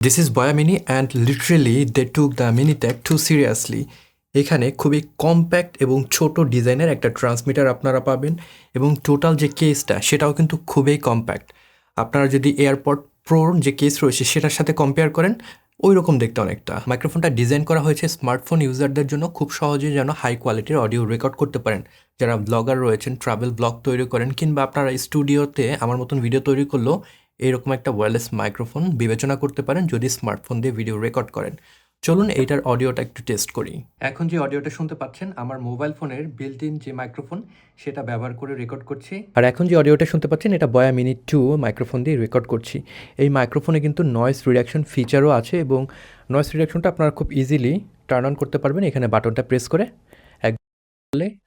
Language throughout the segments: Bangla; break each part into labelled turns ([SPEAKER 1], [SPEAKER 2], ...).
[SPEAKER 1] This is Boya mini and literally they took the mini tag too seriously. এখানে খুবই কম্প্যাক্ট এবং ছোট ডিজাইনের একটা ট্রান্সমিটার আপনারা পাবেন এবং টোটাল যে কেসটা সেটাও কিন্তু খুবই কম্প্যাক্ট। আপনারা যদি এয়ারপড প্রোর যে কেস রয়েছে সেটার সাথে কম্পেয়ার করেন, ওই রকম দেখতে অনেকটা। মাইক্রোফোনটা ডিজাইন করা হয়েছে স্মার্টফোন ইউজারদের জন্য, খুব সহজে যেন হাই কোয়ালিটির অডিও রেকর্ড করতে পারেন। যারা ব্লগার রয়েছেন, ট্রাভেল ব্লগ তৈরি করেন, কিংবা আপনারা স্টুডিওতে আমার মতন ভিডিও তৈরি করলেও এরকম একটা ওয়্যারলেস মাইক্রোফোন বিবেচনা করতে পারেন যদি স্মার্টফোন দিয়ে ভিডিও রেকর্ড করেন। চলুন এইটার অডিওটা একটু টেস্ট করি। এখন যে অডিওটা শুনতে পাচ্ছেন আমার মোবাইল ফোনের বিল্ট ইন যে মাইক্রোফোন সেটা ব্যবহার করে রেকর্ড করছি। আর এখন যে অডিওটা শুনতে পাচ্ছেন এটা বয়া মিনি 2 মাইক্রোফোন দিয়ে রেকর্ড করছি। এই মাইক্রোফোনে কিন্তু নয়েজ রিডাকশন ফিচারও আছে এবং নয়েজ রিডাকশনটা আপনারা খুব ইজিলি টার্ন অন করতে পারবেন এখানে বাটনটা প্রেস করে।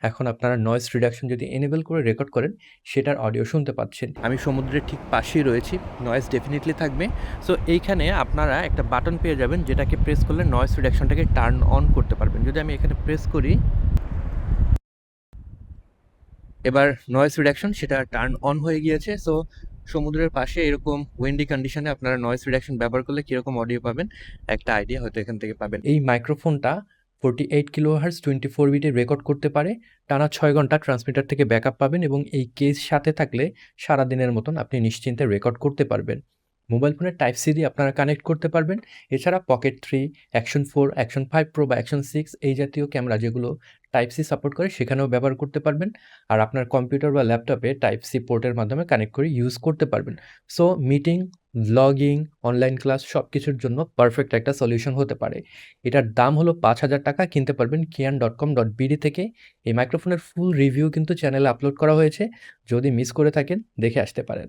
[SPEAKER 1] এখন আপনারা নয়েজ রিডাকশন যদি এনেবল করে রেকর্ড করেন সেটার অডিও শুনতে পাচ্ছেন। আমি সমুদ্রের ঠিক পাশেই রয়েছি, নয়েজ ডেফিনেটলি থাকবে। সো এইখানে আপনারা একটা বাটন পেয়ে যাবেন যেটাকে প্রেস করলে নয়েজ রিডাকশনটাকে টার্ন অন করতে পারবেন। যদি আমি এখানে প্রেস করি, এবার নয়েজ রিডাকশন সেটা টার্ন অন হয়ে গিয়েছে। সো সমুদ্রের পাশে এরকম উইন্ডি কন্ডিশনে আপনারা নয়েজ রিডাকশন ব্যবহার করলে কীরকম অডিও পাবেন একটা আইডিয়া হয়তো এখান থেকে পাবেন। এই মাইক্রোফোনটা 48 কিলোহার্টজ 24 বিটে রেকর্ড করতে পারে। টানা 6 ঘন্টা ট্রান্সমিটার থেকে ব্যাকআপ পাবেন এবং এই কেস সাথে থাকলে সারাদিনের মতন আপনি নিশ্চিন্তে রেকর্ড করতে পারবেন। মোবাইল ফোনের টাইপ সি দিয়ে আপনারা কানেক্ট করতে পারবেন। এছাড়া পকেট 3, অ্যাকশন 4, অ্যাকশন 5 প্রো বা অ্যাকশন 6 এই জাতীয় ক্যামেরা যেগুলো টাইপ সি সাপোর্ট করে সেখানেও ব্যবহার করতে পারবেন। আর আপনার কম্পিউটার বা ল্যাপটপে টাইপ সি পোর্টের মাধ্যমে কানেক্ট করে ইউজ করতে পারবেন। So meeting, vlogging, online class সব কিছুর জন্য পারফেক্ট একটা সলিউশন হতে পারে। এটার দাম হলো ৫,০০০ টাকা। কিনতে পারবেন kian.com.bd থেকে। এই মাইক্রোফোনের ফুল রিভিউ কিন্তু চ্যানেলে আপলোড করা হয়েছে। যদি মিস করে থাকেন দেখে আসতে পারেন।